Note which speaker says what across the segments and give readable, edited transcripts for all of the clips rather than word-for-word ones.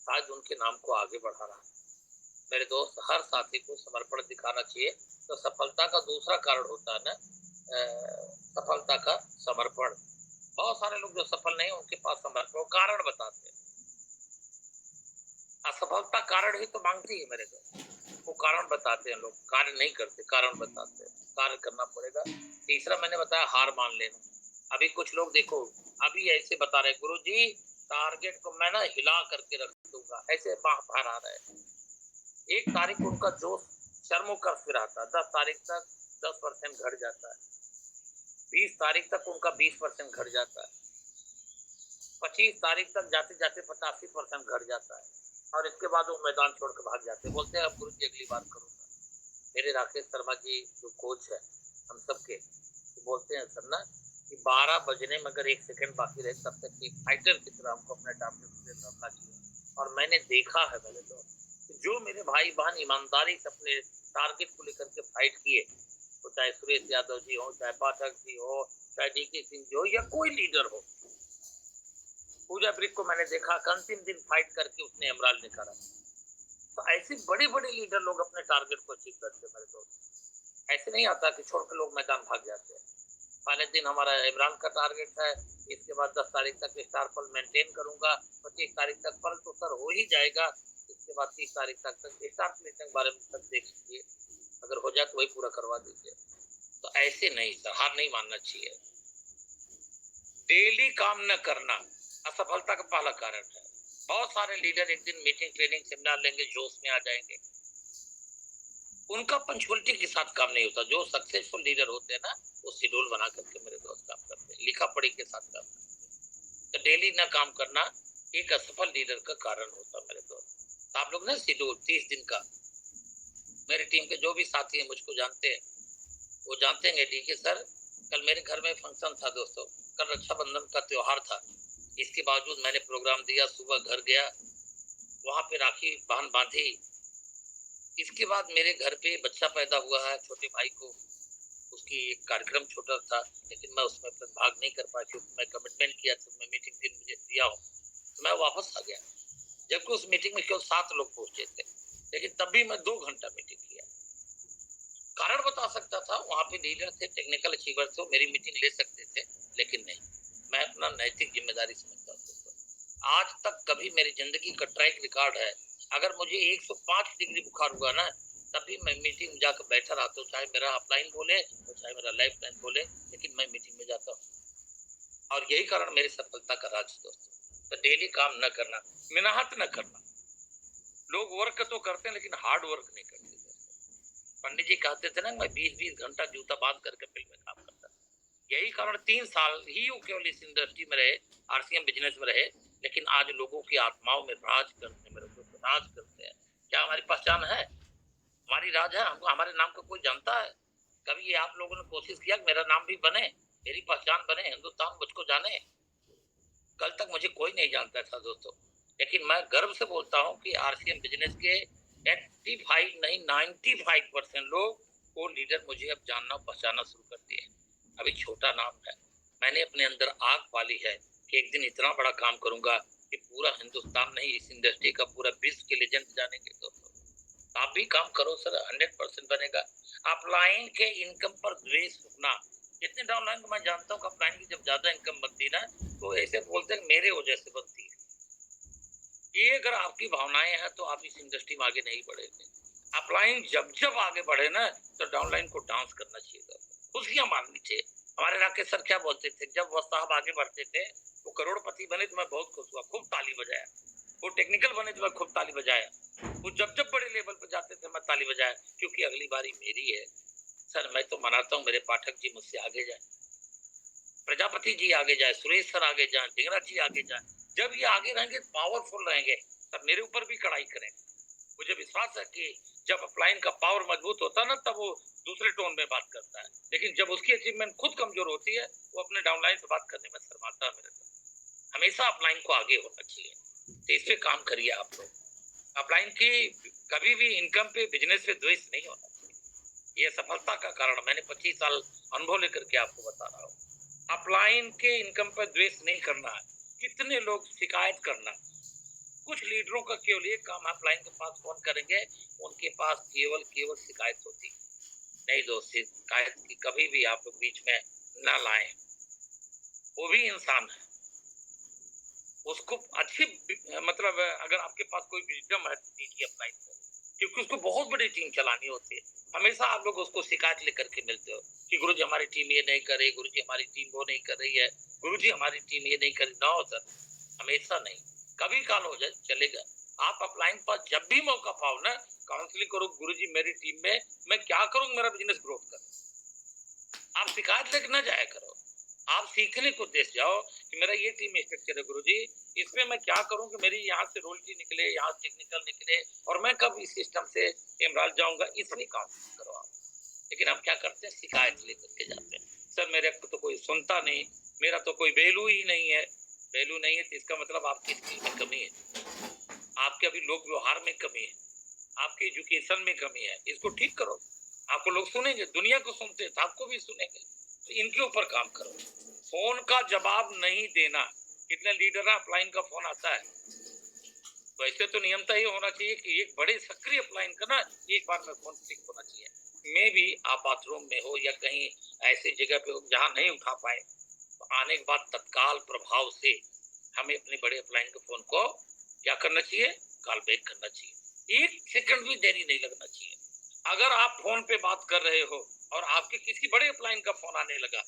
Speaker 1: शायद उनके नाम को आगे बढ़ा रहा है। मेरे दोस्त, हर साथी को समर्पण दिखाना चाहिए। तो सफलता का दूसरा कारण होता है ना, सफलता का समर्पण। बहुत सारे लोग जो सफल नहीं उनके पास समर्पण कारण बताते हैं। असफलता कारण ही तो मांगती है मेरे दोस्त, वो कारण बताते हैं लोग, कार्य नहीं करते, कारण बताते हैं। कार्य करना पड़ेगा। तीसरा मैंने बताया हार मान लेना। अभी कुछ लोग देखो, अभी ऐसे बता रहे गुरु जी टारगेट को मैं ना हिला करके रख दूंगा, ऐसे बाहर आ रहे हैं। 1 तारीख को उनका जोश शर्मों कर फिर आता है, 10 तारीख तक 10% घट जाता है, 20 तारीख तक उनका 20% घट जाता है, 25 तारीख तक जाते जाते 85% घट जाता है, और इसके बाद वो मैदान छोड़ कर भाग जाते हैं। बोलते हैं अब गुरु जी अगली बार करूंगा। मेरे राकेश शर्मा जी जो कोच है हम सबके, तो बोलते हैं सर ना कि 12 बजने में अगर 1 सेकंड बाकी रहे तब तक एक फाइटर की तरह हमको अपने टारगेट पे लड़ना चाहिए। और मैंने देखा है मेरे दोस्त, जो मेरे भाई बहन ईमानदारी से अपने टारगेट को लेकर के फाइट किए, तो चाहे सुरेश यादव जी हो, चाहे पाठक जी हो, चाहे डीके सिंह जी हो, या कोई लीडर हो। पूजा ब्रिक को मैंने देखा अंतिम दिन फाइट करके उसने एमराल्ड निकाला। तो ऐसे बड़े बड़े लीडर लोग अपने टारगेट को अचीव करते हैं मेरे दोस्त। ऐसे नहीं आता कि छोड़कर लोग मैदान भाग जाते हैं। पहले दिन हमारा इमरान का टारगेट है, इसके बाद 10 तारीख तक स्टार फल मेंटेन करूंगा, 25 तारीख तक फल तो सर हो ही जाएगा, इसके बाद 30 तारीख तक स्टार प्लेटिंग के बारे में तक देख लीजिए, अगर हो जाए तो वही पूरा करवा दीजिए। तो ऐसे नहीं सर, हार नहीं मानना चाहिए। डेली काम न करना असफलता का पहला कारण है। बहुत सारे लीडर एक दिन मीटिंग ट्रेनिंग सेमिनार लेंगे, जोश में आ जाएंगे, उनका पंचुअलिटी के साथ काम नहीं होता। जो सक्सेसफुल लीडर होते हैं ना, वो शेड्यूल बना करके मेरे दोस्त काम करते हैं, लिखा पढ़ी के साथ काम करते हैं। तो डेली ना काम करना एक असफल लीडर का कारण होता है मेरे दोस्त। तो आप लोग ना शेड्यूल 30 दिन का, मेरी टीम के जो भी साथी हैं मुझको जानते हैं, वो जानते हैं डी के सर कल मेरे घर में फंक्शन था दोस्तों, कल रक्षाबंधन का त्योहार था, इसके बावजूद मैंने प्रोग्राम दिया, सुबह घर गया, वहां पे राखी बहन बांधी, इसके बाद मेरे घर पे बच्चा पैदा हुआ है छोटे भाई को, उसकी एक कार्यक्रम छोटा था, लेकिन मैं उसमें भाग नहीं कर पाया क्योंकि मैं कमिटमेंट किया था, मैं मीटिंग दिन मुझे दिया हूँ, तो मैं वापस आ गया। जबकि उस मीटिंग में केवल 7 लोग पहुंचे थे, लेकिन तब भी मैं 2 घंटा मीटिंग किया। कारण बता सकता था, वहां पे लीडर थे, टेक्निकल अचीवर थे, मेरी मीटिंग ले सकते थे, लेकिन नहीं, मैं अपना नैतिक जिम्मेदारी समझता था। आज तक कभी मेरी जिंदगी का ट्रैक रिकॉर्ड है, अगर मुझे 105 डिग्री बुखार हुआ ना, तभी मैं मीटिंग में जाकर बैठा रहता हूँ, चाहे मेरा अपलाइन बोले और चाहे मेरा लाइफ लाइन बोले, लेकिन मैं मीटिंग में जाता हूँ। और यही कारण मेरी सफलता का राज दोस्तों। तो डेली काम न करना, मेहनत न करना। लोग वर्क तो करते हैं लेकिन हार्ड वर्क नहीं करते। पंडित जी कहते थे ना, मैं 20-20 घंटा जूता बांध करके फील्ड में काम करता। यही कारण 3 साल ही वो केवल इस इंडस्ट्री में रहे, आरसीएम बिजनेस में रहे, लेकिन आज लोगों की आत्माओं में राज करते हैं, मेरे दोस्त राज करते हैं। क्या हमारी पहचान है? हमारी राज है, हमको हमारे नाम को कोई जानता है? कभी ये आप लोगों ने कोशिश किया कि मेरा नाम भी बने, मेरी पहचान बने, हिंदुस्तान मुझको जाने? कल तक मुझे कोई नहीं जानता था दोस्तों, लेकिन मैं गर्व से बोलता हूँ कि आरसीएम बिजनेस के 85 नहीं 95% लोग, वो लीडर मुझे अब जानना पहचानना शुरू कर दिए। अभी छोटा नाम है, मैंने अपने अंदर आग पाली है कि एक दिन इतना बड़ा काम करूंगा कि पूरा हिंदुस्तान नहीं, इस इंडस्ट्री का पूरा विश्व के लेजेंड जानेंगे दोस्तों। आप भी काम करो सर, 100% बनेगा। अपलाइन के इनकम पर द्वेष रखना, जितने डाउनलाइन को मैं जानता हूँ, अपलाइन की जब ज्यादा इनकम बनती ना, तो ऐसे बोलते हैं मेरे वजह से बनती है। ये अगर आपकी भावनाएं हैं तो आप इस इंडस्ट्री में आगे नहीं बढ़ेंगे। अपलाइन जब जब आगे बढ़े ना, तो डाउनलाइन को डांस करना चाहिए, खुशियां माननी चाहिए। हमारे राकेश सर क्या बोलते थे, जब वह साहब आगे बढ़ते थे, वो करोड़पति बने तो मैं बहुत खुश हुआ, खूब ताली बजाया। वो टेक्निकल बने तो मैं खूब ताली बजाया। वो जब जब बड़े लेवल पर जाते थे मैं ताली बजाया, क्योंकि अगली बारी मेरी है। सर मैं तो मनाता हूँ मेरे पाठक जी मुझसे आगे जाए, प्रजापति जी आगे जाए, सुरेश सर आगे जाए, डिंगरा जी आगे जाए। जब ये आगे रहेंगे, पावरफुल रहेंगे, तब मेरे ऊपर भी कड़ाई करें। मुझे विश्वास है कि जब अपलाइन का पावर मजबूत होता है ना, तब वो दूसरे टोन में बात करता है, लेकिन जब उसकी अचीवमेंट खुद कमजोर होती है, वो अपने डाउनलाइन से बात करने में शर्माता है। मेरे को हमेशा अपलाइन को आगे होना चाहिए, तो इस पे काम करिए आप लोग। अपलाइन की कभी भी इनकम पे, बिजनेस पे द्वेष नहीं होना चाहिए। ये सफलता का कारण, मैंने 25 साल अनुभव लेकर के आपको बता रहा हूँ। अपलाइन के इनकम पर द्वेष नहीं करना है। कितने लोग शिकायत करना, कुछ लीडरों का केवल एक काम, आप लाइन के पास फोन करेंगे, उनके पास केवल शिकायत होती। नहीं दोस्त, शिकायत की कभी भी आप लोग बीच में ना लाएं। वो भी इंसान है, उसको अच्छी मतलब अगर आपके पास कोई विजडम है दीजिए अपना इनको, क्योंकि उसको बहुत बड़ी टीम चलानी होती है। हमेशा आप लोग उसको शिकायत लेकर के मिलते हो कि गुरुजी हमारी टीम ये नहीं कर रही, गुरुजी हमारी टीम वो नहीं कर रही है, गुरुजी हमारी टीम ये नहीं कर रही। ना सर, हमेशा नहीं, कभी काल हो जाए चलेगा। आप अपलाइन पर जब भी मौका पाओ ना, काउंसलिंग करो, गुरुजी मेरी टीम में मैं क्या करूं मेरा बिजनेस ग्रोथ कर। आप शिकायत लेकर ना जाया करो, आप सीखने को देश जाओ कि मेरा ये टीम स्ट्रक्चर है गुरुजी, इसमें मैं क्या करूं कि मेरी यहाँ से रोल्टी निकले, यहाँ टेक्निकल निकले, और मैं कब इस सिस्टम से इमरान जाऊंगा, इसलिए काम करो आप। लेकिन आप क्या करते हैं, शिकायत लेकर के जाते हैं। सर मेरे को तो कोई सुनता नहीं, मेरा तो कोई वैल्यू ही नहीं है। वैल्यू नहीं है तो इसका मतलब आपकी स्किल में कमी है, आपके अभी लोक व्यवहार में कमी है, आपके एजुकेशन में कमी है। इसको ठीक करो, आपको लोग सुनेंगे, दुनिया को सुनते हैं तो आपको भी सुनेंगे। तो इनके ऊपर काम करो। फोन का जवाब नहीं देना। कितने लीडर हैं, अपलाइन का फोन आता है, वैसे तो नियमता ये होना चाहिए कि एक बड़े सक्रिय अपलाइन का ना एक बार में फोन क्लिक होना चाहिए। मे भी आप बाथरूम में हो या कहीं ऐसी जगह पे हो जहां नहीं उठा पाए, तो आने के बाद तत्काल प्रभाव से हमें अपने बड़े अपलाइन के फोन को क्या करना चाहिए, कॉल बैक करना चाहिए। एक सेकंड भी देरी नहीं लगना चाहिए। अगर आप फोन पे बात कर रहे हो और आपके किसी बड़े अपलाइन का फोन आने लगा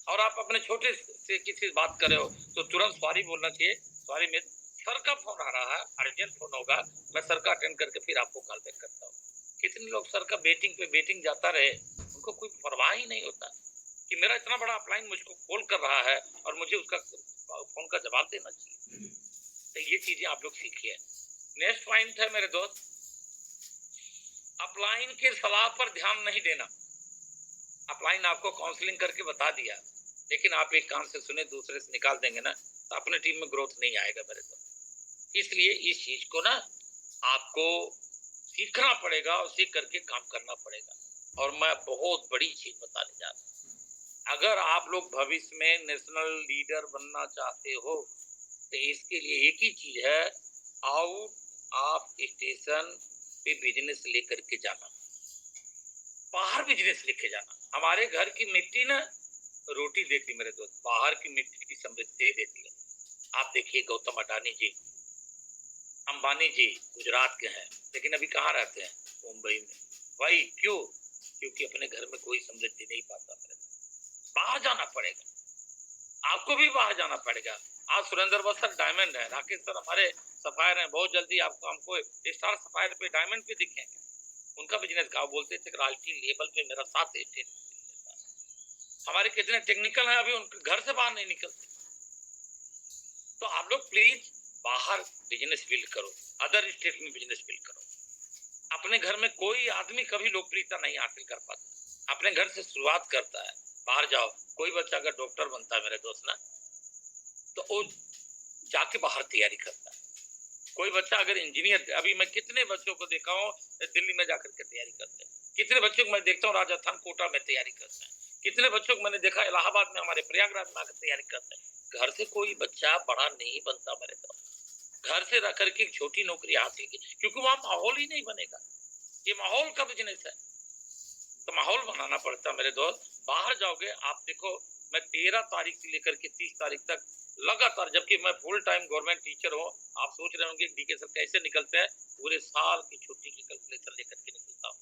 Speaker 1: और आप अपने छोटे से किसी से बात कर रहे हो, तो तुरंत सॉरी बोलना चाहिए, सॉरी मैं सर का फोन आ रहा है, अर्जेंट फोन होगा, मैं सर का अटेंड करके फिर आपको कॉल बैक करता हूँ। कितने लोग सर का वेटिंग पे वेटिंग जाता रहे, उनको कोई परवाह ही नहीं होता कि मेरा इतना बड़ा अपलाइन मुझको कॉल कर रहा है और मुझे उसका फोन का जवाब देना चाहिए। तो ये चीजें आप लोग सीखिए। नेक्स्ट पॉइंट है मेरे दोस्त, अपलाइन के सलाह पर ध्यान नहीं देना। अपलाइन आपको काउंसलिंग करके बता दिया, लेकिन आप एक कान से सुने दूसरे से निकाल देंगे ना, तो अपने टीम में ग्रोथ नहीं आएगा मेरे दोस्त। इसलिए इस चीज को ना आपको सीखना पड़ेगा और सीख करके काम करना पड़ेगा। और मैं बहुत बड़ी चीज बताने जा रहा हूँ, अगर आप लोग भविष्य में नेशनल लीडर बनना चाहते हो तो इसके लिए एक ही चीज है, आउट ऑफ स्टेशन पे बिजनेस लेकर के जाना, बाहर बिजनेस लेके जाना। हमारे घर की मिट्टी ना रोटी देती मेरे दोस्त, बाहर की मिट्टी की समृद्धि देती है। आप देखिए गौतम अडानी जी, अंबानी जी गुजरात के हैं, लेकिन अभी कहाँ रहते हैं, मुंबई में। भाई क्यों? क्योंकि अपने घर में कोई समृद्धि नहीं पाता। बाहर जाना पड़ेगा, आपको भी बाहर जाना पड़ेगा। आज सुरेंद्र बस्तर डायमंड है, राकेश सर हमारे सफायर हैं, बहुत जल्दी आपको हमको स्टार सफायर पे डायमंड पे दिखेंगे। उनका बिजनेस का बोलते थे रॉयल्टी लेवल पे मेरा 7 स्टेट। हमारे कितने टेक्निकल हैं अभी उनके घर से बाहर नहीं निकलते। तो आप लोग प्लीज बाहर बिजनेस बिल्ड करो, अदर स्टेट में बिजनेस बिल्ड करो। अपने घर में कोई आदमी कभी लोकप्रियता नहीं हासिल कर पाता, अपने घर से शुरुआत करता है। बाहर जाओ, कोई बच्चा अगर डॉक्टर बनता है मेरे दोस्त ना, तो वो जाके बाहर तैयारी करता है। कोई बच्चा अगर इंजीनियर, अभी मैं कितने बच्चों को देखा हूँ दिल्ली में जाकर के तैयारी करते हैं, कितने बच्चों को मैं देखता हूँ राजस्थान कोटा में तैयारी करते हैं, कितने बच्चों को मैंने देखा इलाहाबाद में हमारे प्रयागराज में आकर तैयारी करते हैं। घर से कोई बच्चा बड़ा नहीं बनता मेरे दोस्त, घर से रह करके एक छोटी नौकरी हासिल की, क्योंकि वहां माहौल ही नहीं बनेगा। ये माहौल का बिजनेस है, तो माहौल बनाना पड़ता मेरे दोस्त। बाहर जाओगे आप देखो, मैं 13 तारीख से लेकर के 30 तारीख तक लगातार, जबकि मैं फुल टाइम गवर्नमेंट टीचर हूँ, आप सोच रहे होंगे डीके सर कैसे निकलते हैं, पूरे साल की छुट्टी की कैलकुलेटर लेकर के निकलता हूँ।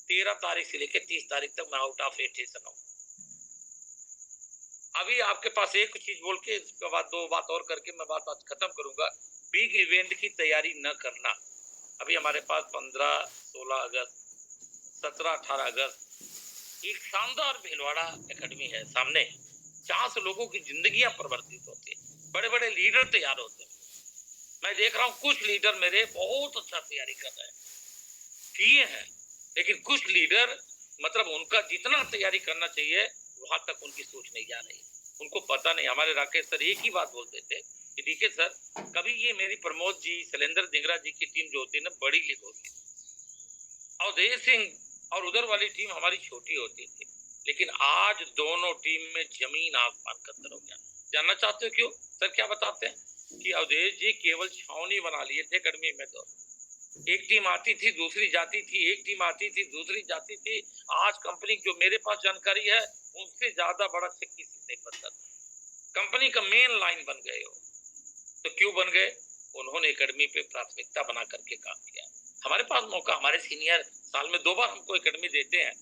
Speaker 1: 13 तारीख से लेकर 30 तारीख तक मैं आउट ऑफ स्टेशन हूँ। अभी आपके पास एक चीज बोल के इसके बाद 2 बात और करके मैं बात आज खत्म करूंगा। बिग इवेंट की तैयारी न करना। अभी हमारे पास 15, 16 अगस्त, 17, 18 अगस्त एक शानदार भीलवाड़ा एकेडमी है सामने, जहां से लोगों की जिंदगियां परिवर्तित होती है, बड़े बड़े लीडर तैयार होते हैं। मैं देख रहा हूँ कुछ लीडर मेरे बहुत अच्छा तैयारी कर रहे हैं, किए हैं, लेकिन कुछ लीडर मतलब उनका जितना तैयारी करना चाहिए वहां तक उनकी सोच नहीं जा रही, उनको पता नहीं। हमारे राकेश सर एक ही बात बोलते थे कि डीके सर, कभी ये मेरी प्रमोद जी, शैलेंद्र दिंगरा जी की टीम जो होती है ना बड़ी लीग होती है, और देव सिंह और उधर वाली टीम हमारी छोटी होती थी, लेकिन आज दोनों टीम में जमीन आसमान का अंतर हो गया। जानना चाहते हो क्यों? सर क्या बताते हैं? कि अवधेश जी केवल छावनी बना लिए थे अकेडमी में। तो एक टीम आती थी, दूसरी जाती थी, एक टीम आती थी, दूसरी जाती थी। आज कंपनी जो मेरे पास जानकारी है उनसे ज्यादा बड़ा चेक किसी नहीं बनता। कंपनी का मेन लाइन बन गए हो। तो क्यों बन गए? उन्होंने एकेडमी पे प्राथमिकता बना करके काम किया। हमारे पास मौका, हमारे सीनियर साल में 2 बार हमको एकेडमी देते हैं।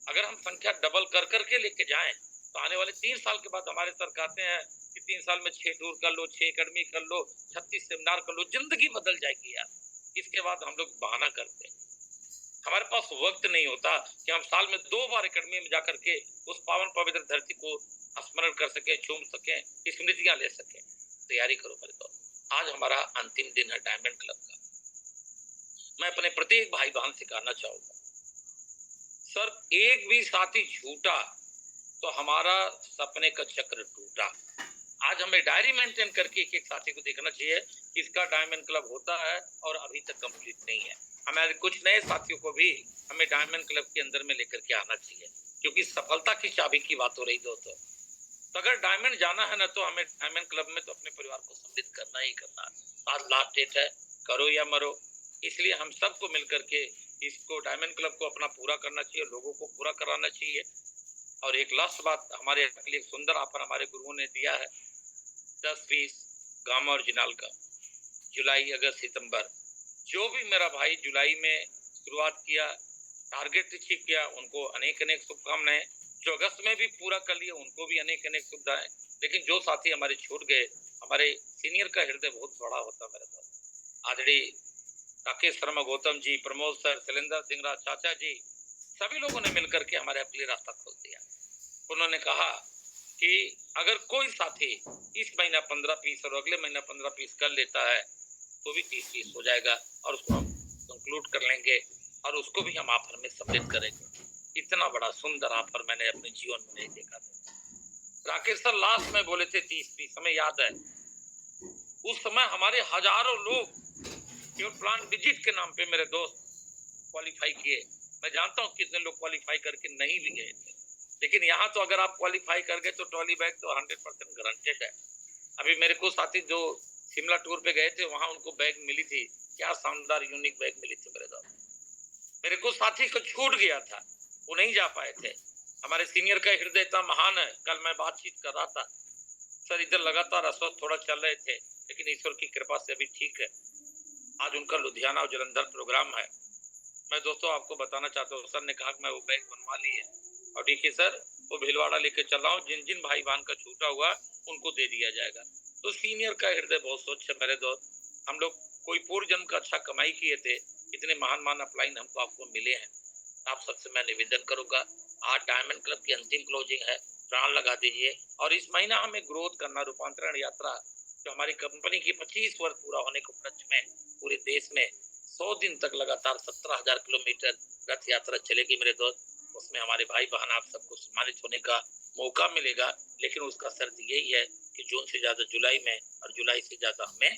Speaker 1: अगर हम संख्या डबल कर करके लेके जाएं तो आने वाले 3 साल के बाद हमारे सर कहते हैं कि 3 साल में 6 टूर कर लो, 6 एकेडमी कर लो, 36 सेमिनार कर लो, जिंदगी बदल जाएगी यार। इसके बाद हम लोग बहाना करते हैं। हमारे पास वक्त नहीं होता कि हम साल में 2 बार एकेडमी में जाकर के उस पावन पवित्र धरती को स्मरण कर सके, चूम सके, स्मृतियां ले सके। तैयारी करो मेरे दोस्त। आज हमारा अंतिम दिन है डायमंड क्लब का। मैं अपने प्रत्येक भाई बहन से कहना चाहूंगा, सर एक भी साथी छूटा तो हमारा सपने का चक्र टूटा। आज हमें डायरी मेंटेन करके एक एक साथी को देखना चाहिए कि इसका डायमंड क्लब होता है और अभी तक कंप्लीट नहीं है। हमारे कुछ नए साथियों को भी हमें डायमंड क्लब के अंदर में लेकर के आना चाहिए, क्योंकि सफलता की चाबी की बात हो रही दोस्तों। तो अगर डायमंड जाना है ना तो हमें डायमंड क्लब में तो अपने परिवार को सम्मिलित करना ही करना है। आज लास्ट डेट है, करो या मरो। इसलिए हम सबको मिलकर के इसको डायमंड क्लब को अपना पूरा करना चाहिए, लोगों को पूरा कराना चाहिए। और एक लास्ट बात, हमारे लिए सुंदर ऑफर हमारे गुरुओं ने दिया है। 10-20 गामा ओरिजिनल का जुलाई, अगस्त, सितंबर, जो भी मेरा भाई जुलाई में शुरुआत किया, टारगेट अचीव किया, उनको अनेक अनेक शुभकामनाएं। जो अगस्त में भी पूरा कर लिए उनको भी अनेक अनेक सुविधाएं। लेकिन जो साथी हमारे छूट गए, हमारे सीनियर का हृदय बहुत बड़ा होता मेरे पास। आदरणीय राकेश शर्मा गौतम जी, प्रमोद सर, शैलेंद्र सिंह चाचा जी, सभी लोगों ने मिलकर के हमारे अपने रास्ता खोल दिया। उन्होंने कहा कि अगर कोई साथी इस महीना 15 पीस और अगले महीना 15 पीस कर लेता है तो भी 30 पीस हो जाएगा और उसको हम कंक्लूड कर लेंगे और उसको भी हम ऑफर में सम्मिलित करेंगे। इतना बड़ा सुंदर ऑफर मैंने अपने जीवन में नहीं देखा था। राकेश सर लास्ट में बोले थे 30 पीस, हमें याद है। उस समय हमारे हजारों लोग केवल प्लांट विजिट के नाम पे मेरे दोस्त क्वालिफाई किए। मैं जानता हूँ कितने लोग क्वालिफाई करके नहीं भी गए थे, लेकिन यहाँ तो अगर आप क्वालिफाई कर गए तो ट्रॉली बैग तो 100% गारंटेड है। अभी मेरे को साथी जो शिमला टूर पे गए थे वहां उनको बैग मिली थी, क्या शानदार यूनिक बैग मिली थी मेरे दोस्त। मेरे को साथी को छूट गया था, वो नहीं जा पाए थे। हमारे सीनियर का हृदय इतना महान है। कल मैं बातचीत कर रहा था, सर इधर लगातार अस्वस्थ थोड़ा चल रहे थे, लेकिन ईश्वर की कृपा से अभी ठीक है। आज उनका लुधियाना और जलंधर प्रोग्राम है। मैं दोस्तों आपको बताना चाहता हूँ, सर ने कहा कि मैं वो बैग बनवा ली है और देखिए सर वो भिलवाड़ा लेके चल रहा हूँ, जिन जिन भाई बहन का छूटा हुआ उनको दे दिया जाएगा। तो सीनियर का हृदय बहुत स्वच्छ है मेरे दोस्त। हम लोग कोई पूर्व जन्म का अच्छा कमाई किए थे, इतने महान महान अपलाइन हमको आपको मिले हैं। आप सबसे मैं निवेदन करूंगा, आज डायमंड क्लब की अंतिम क्लोजिंग है, प्राण लगा दीजिए। और इस महीना हमें ग्रोथ करना, रूपांतरण यात्रा जो हमारी कंपनी की 25 वर्ष पूरा होने के उपलक्ष्य में पूरे देश में 100 दिन तक लगातार 17,000 किलोमीटर रथ यात्रा चलेगी मेरे दोस्त। उसमें हमारे भाई बहन आप सबको सम्मानित होने का मौका मिलेगा, लेकिन उसका शर्त यही है कि जून से ज्यादा जुलाई में और जुलाई से ज्यादा हमें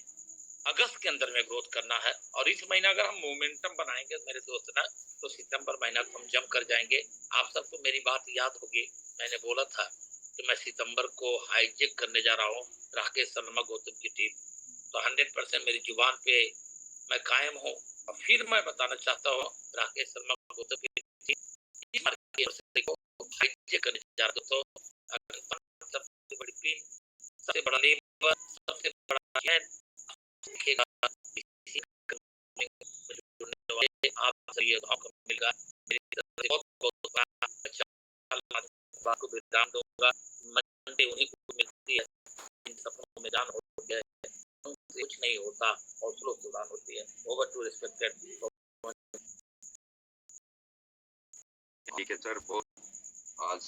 Speaker 1: अगस्त के अंदर में ग्रोथ करना है। और इस महीना अगर हम मोमेंटम बनाएंगे मेरे दोस्त ना, तो सितंबर महीना को हम जम कर जाएंगे। आप सबको मेरी बात याद होगी, मैंने बोला था कि मैं सितंबर को हाईजेक करने जा रहा हूँ राकेश शर्मा गौतम की टीम। तो 100% मेरी जुबान पे मैं कायम हूँ। और फिर मैं बताना चाहता हूँ, राकेश शर्मा गौतम की टीम को हाईजेक करने जा रहा हूँ। तो सबसे बड़ी टीम, सबसे बड़ा लेबर, सबसे बड़ा चैन आप सभी को मिलेगा। बहुत बहुत अच्छा आपको विराम दूंगा। मंडे उन्हीं को मिलती है इन सपनों में जान होती है, कुछ नहीं होता और स्लो सुधार होती है। Over to respected.
Speaker 2: ठीक है सर, बहुत आज